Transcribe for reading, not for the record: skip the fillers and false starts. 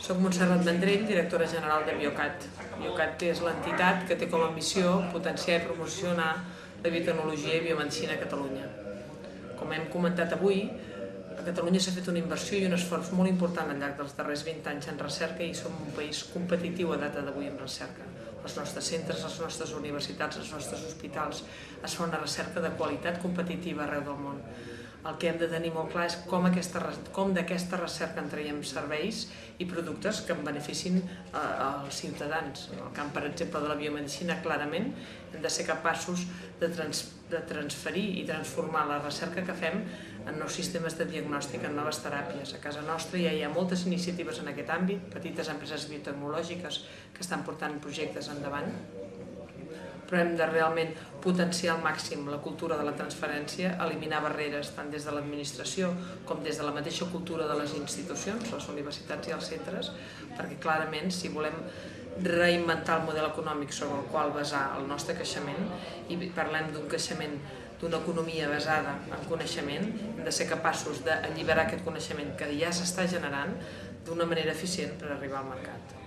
Soc Montserrat Vendrell, directora general de Biocat. Biocat és l'entitat que té com a missió potenciar i promocionar la biotecnologia i biomedicina a Catalunya. Com hem comentat avui, a Catalunya s'ha fet una inversió i un esforç molt important al llarg dels darrers 20 anys en recerca i som un país competitiu a data d'avui en recerca. Els nostres centres, les nostres universitats, els nostres hospitals es fa una recerca de qualitat competitiva arreu del món. El que hem de tenir molt clar és com d'aquesta recerca en traiem serveis i productes que en beneficin als ciutadans. En el camp, per exemple, de la biomedicina, clarament hem de ser capaços de transferir i transformar la recerca que fem en nous sistemes de diagnòstic, en noves teràpies. A casa nostra ja hi ha moltes iniciatives en aquest àmbit, petites empreses biotecnològiques que estan portant projectes endavant, però hem de realment potenciar al màxim la cultura de la transferència, eliminar barreres tant des de l'administració com des de la mateixa cultura de les institucions, les universitats i els centres, perquè clarament si volem reinventar el model econòmic sobre el qual basar el nostre creixement, i parlem d'un creixement, d'una economia basada en coneixement, hem de ser capaços d'alliberar aquest coneixement que ja s'està generant d'una manera eficient per arribar al mercat.